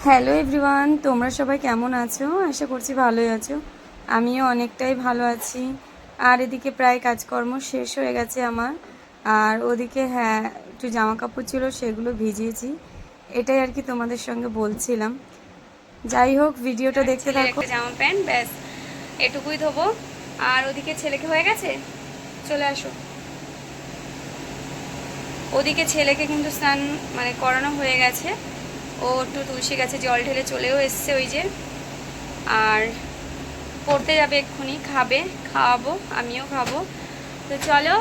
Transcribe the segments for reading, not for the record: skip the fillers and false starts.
Hello everyone, তোমরা সবাই কেমন আছো? আশা করছি ভালোই আছো। আমিও অনেকটাই ভালো আছি। আর এদিকে প্রায় কাজকর্ম শেষ হয়ে গেছে আমার। আর ওদিকে হ্যাঁ, একটু জামা কাপড় ছিল, সেগুলো ভিজিয়েছি। এটাই আর কি তোমাদের সঙ্গে বলছিলাম। যাই হোক, ভিডিওটা দেখতে থাকো। একটা জামা প্যান্ট ব্যাস এটুকুই ধোবো। আর ওদিকে ছেলেকে হয়ে গেছে, চলে আসো। ওদিকে ছেলেকে কিন্তু স্নান করানো হয়ে গেছে। ও একটু তুলসী গাছে জল ঢেলে চলেও এসছে ওই যে। আর পড়তে যাবে এক্ষুনি, খাওয়াবো, আমিও খাবো। তো চলো,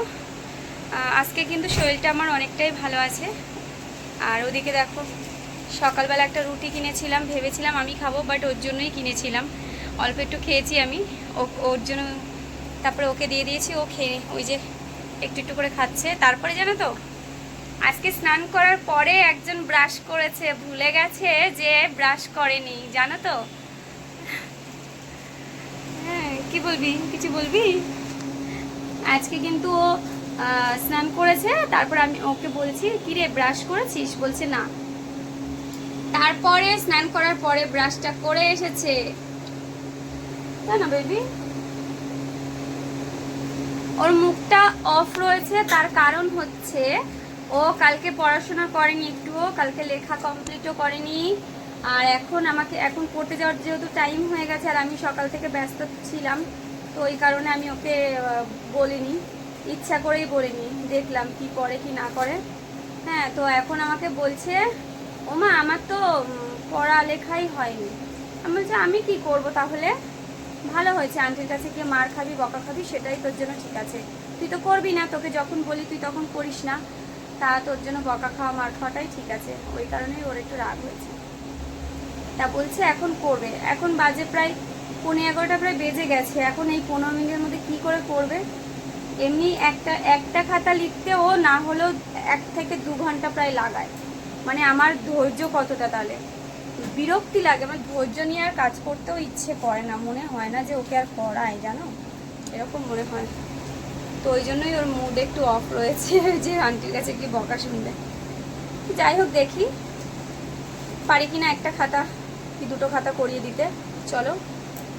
আজকে কিন্তু শরীরটা আমার অনেকটাই ভালো আছে। আর ওদিকে দেখো, সকালবেলা একটা রুটি কিনেছিলাম, ভেবেছিলাম আমি খাবো, বাট ওর জন্যই কিনেছিলাম। অল্প একটু খেয়েছি আমি, ওর জন্য। তারপরে ওকে দিয়ে দিয়েছি, ও খেয়ে ওই যে একটু একটু করে খাচ্ছে। তারপরে জানো তো, আজকে স্নান করার পরে একজন ব্রাশ করেছে, ভুলে গেছে যে ব্রাশ করেনি, জানো তো। হ্যাঁ, কি বলবি, কিছু বলবি? আজকে কিন্তু ও স্নান করেছে, তারপর আমি ওকে বলছি কি রে ব্রাশ করেছিস, বলছে না। তারপরে স্নান করার পরে ব্রাশটা করে এসেছে, তাই না বেবি? ওর মুখটা অফ রয়েছে, তার কারণ হচ্ছে ও কালকে পড়াশোনা করেনি, একটুও কালকে লেখা কমপ্লিটও করেনি। আর এখন পড়তে যাওয়ার যেহেতু টাইম হয়ে গেছে, আর আমি সকাল থেকে ব্যস্ত ছিলাম, তো ওই কারণে আমি ওকে বলিনি, ইচ্ছা করেই বলিনি, দেখলাম কি করে কি না করে। হ্যাঁ, তো এখন আমাকে বলছে ওমা আমার তো পড়ালেখাই হয়নি। আমি বলছি আমি কি করব তাহলে? ভালো হয়েছে, আন্টির কাছে গিয়ে মার খাবি, বকা খাবি, সেটাই তোর জন্য ঠিক আছে। তুই তো করবি না, তোকে যখন বলি তুই তখন করিস না, তা তোর জন্য বকা খাওয়া মার খাওয়াটাই ঠিক আছে। ওই কারণেই ওর একটু রাগ হয়েছে। তা বলছে এখন করবে। এখন বাজে প্রায় 11:15 প্রায় বেজে গেছে। এখন এই 15 মিনিটের মধ্যে কি করে করবে? এমনি একটা খাতা লিখতে ও না হলেও 1 থেকে 2 ঘন্টা প্রায় লাগায়। আমার ধৈর্য কতটা তাহলে? বিরক্তি লাগে, আমার ধৈর্য নিয়ে আর কাজ করতেও ইচ্ছে করে না, মনে হয় না যে ওকে আর পড়ায়, জানো, এরকম মনে হয়। তো ওই জন্যই ওর মুড একটু অফ রয়েছে, যে আন্টির কাছে কি বকা শুনবে। যাই হোক, দেখি পারি কিনা একটা খাতা কি দুটো খাতা করিয়ে দিতে। চলো,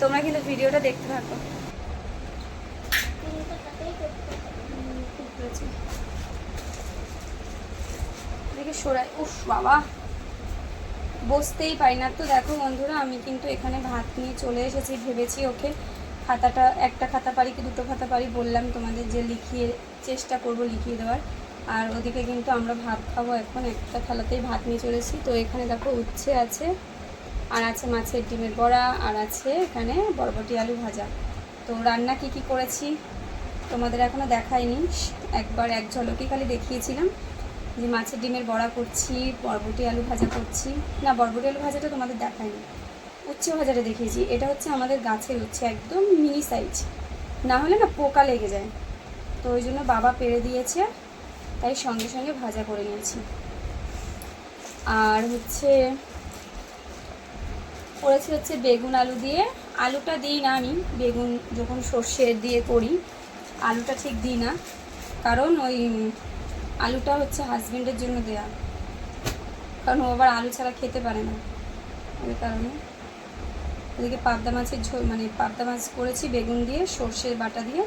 তোমরা কিন্তু ভিডিওটা দেখতে থাকো। দেখে সরাই, উফ বাবা, বসতেই পারি না। তো দেখো বন্ধুরা, আমি কিন্তু এখানে ভাত নিয়ে চলে এসেছি। ভেবেছি ওকে একটা খাতা পারি কি দুটো খাতা পারি, বললাম তোমাদের যে লিখিয়ে চেষ্টা করব লিখিয়ে দেওয়ার। আর ওদিকে কিন্তু আমরা ভাত খাবো এখন, একটা থালাতেই ভাত নিয়ে চলেছি। তো এখানে দেখো উচ্ছে আছে, আর আছে মাছের ডিমের বড়া, আর আছে এখানে বরবটি আলু ভাজা। তো রান্না কি করেছি তোমাদের এখনও দেখাইনি, একবার এক ঝলকি খালি দেখিয়েছিলাম যে মাছের ডিমের বড়া করছি, বরবটি আলু ভাজা করছি। না, বরবটি আলু ভাজাটা তোমাদের দেখাইনি, উচ্ছে ভাজাটা দেখিয়েছি। এটা হচ্ছে আমাদের গাছের উচ্ছে, একদম মিনি সাইজ, না হলে না পোকা লেগে যায়। তো ওই জন্য বাবা পেরে দিয়েছে, তাই সঙ্গে সঙ্গে ভাজা করে নিয়েছি। আর করেছি বেগুন আলু দিয়ে। আলুটা দিই না আমি, বেগুন যখন সর্ষে দিয়ে করি আলুটা ঠিক দিই না, কারণ ওই আলুটা হচ্ছে হাজবেন্ডের জন্য দেয়া, কারণ ও আবার আলু ছাড়া খেতে পারে না, ওই কারণে। ওদিকে পাবদা মাছের ঝোল, পাবদা মাছ করেছি বেগুন দিয়ে, সর্ষের বাটা দিয়ে।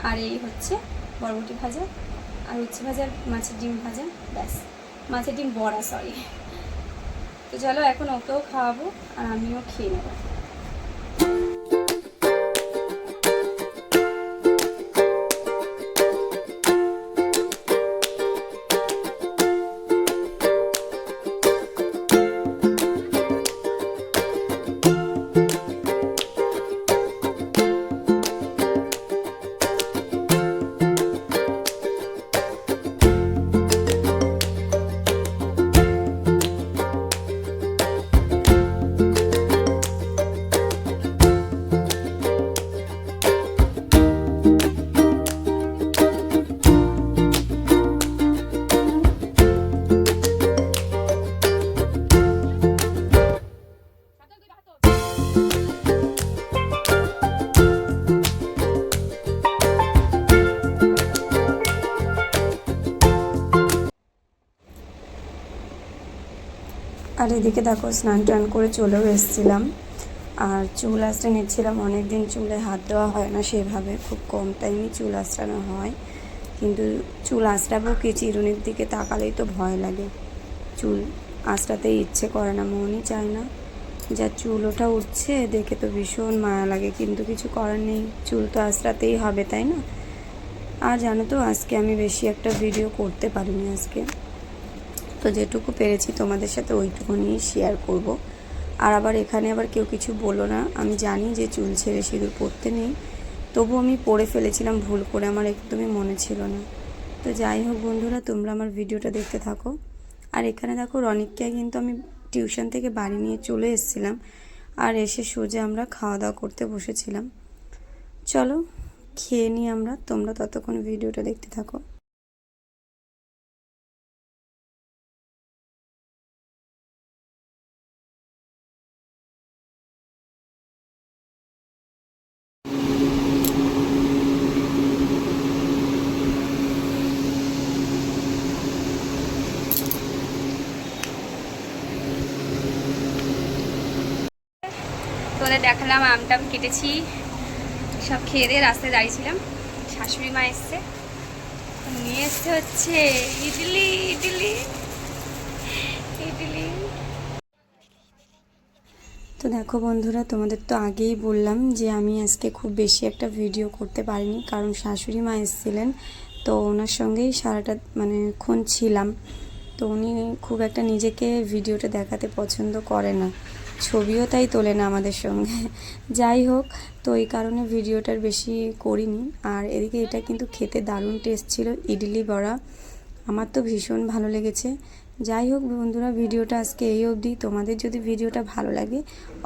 আর এই হচ্ছে বরবটি ভাজা, আর উচ্ছে ভাজা, মাছের ডিম ভাজা, ব্যাস। মাছের ডিম বড়া, সরি। তো চলো, এখন ওকেও খাওয়াবো আর আমিও খেয়ে নেবো। আর এদিকে দেখো স্নান টান করে চলেও এসেছিলাম। আর চুল আঁচড়ে নিচ্ছিলাম, অনেক দিন চুলে হাত দেওয়া হয় না সেভাবে, খুব কম টাইমে চুল আঁচড়ানো হয়। কিন্তু চুল আঁচড়াবো কি, চিরুনির দিকে তাকালেই তো ভয় লাগে, চুল আঁচড়াতেই ইচ্ছে করে না, মনই চায় না। যা চুল ওঠা উঠছে দেখে তো ভীষণ মায়া লাগে, কিন্তু কিছু করার নেই, চুল তো আঁচড়াতেই হবে, তাই না? আর জানো তো আজকে আমি বেশি একটা ভিডিও করতে পারিনি আজকে, তো যেটুকু পেরেছি তোমাদের সাথে ওইটুকু নিয়ে শেয়ার করব। আর আবার এখানে আবার কেউ কিছু বলো না, আমি জানি যে চুল ছেড়ে সিঁদুর পরতে নেই, তবু আমি পরে ফেলেছিলাম ভুল করে, আমার একদমই মনে ছিল না। তো যাই হোক বন্ধুরা, তোমরা আমার ভিডিওটা দেখতে থাকো। আর এখানে দেখো রনিককে কিন্তু আমি টিউশন থেকে বাড়ি নিয়ে চলে এসেছিলাম, আর এসে সোজা আমরা খাওয়া দাওয়া করতে বসেছিলাম। চলো খেয়ে নিই আমরা, তোমরা ততক্ষণ ভিডিওটা দেখতে থাকো। তোদের দেখালাম আমটাম কেটেছি, সব খেয়ে দিয়ে রাস্তায় দাঁড়িয়েছিলাম, শাশুড়ি মা এসছে, নিয়ে এসছে হচ্ছে ইডলি ইডলি ইডলি। তো দেখো বন্ধুরা, তোমাদের তো আগেই বললাম যে আমি আজকে খুব বেশি একটা ভিডিও করতে পারিনি, কারণ শাশুড়ি মা এসেছিলেন, তো ওনার সঙ্গেই সারাটা ক্ষণ ছিলাম। তো উনি খুব একটা নিজেকে ভিডিওটা দেখাতে পছন্দ করে না, ছবিও তাই তোলে না আমাদের সঙ্গে। যাই হোক, তো এই কারণে ভিডিওটার বেশি করিনি। আর এদিকে এটা কিন্তু খেতে দারুণ টেস্ট ছিল, ইডলি বড়া, আমার তো ভীষণ ভালো লেগেছে। যাই হোক বন্ধুরা, ভিডিওটা আজকে এই অবধি। তোমাদের যদি ভিডিওটা ভালো লাগে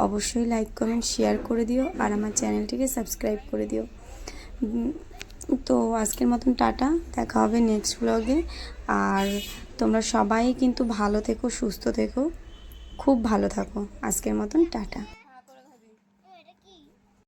অবশ্যই লাইক কমেন্ট শেয়ার করে দিও, আর আমার চ্যানেলটিকে সাবস্ক্রাইব করে দিও। তো আজকের মতন টাটা, দেখা হবে নেক্সট ব্লগে। আর তোমরা সবাই কিন্তু ভালো থেকো, সুস্থ থেকো, খুব ভালো থাকো। আজকের মতন টাটা।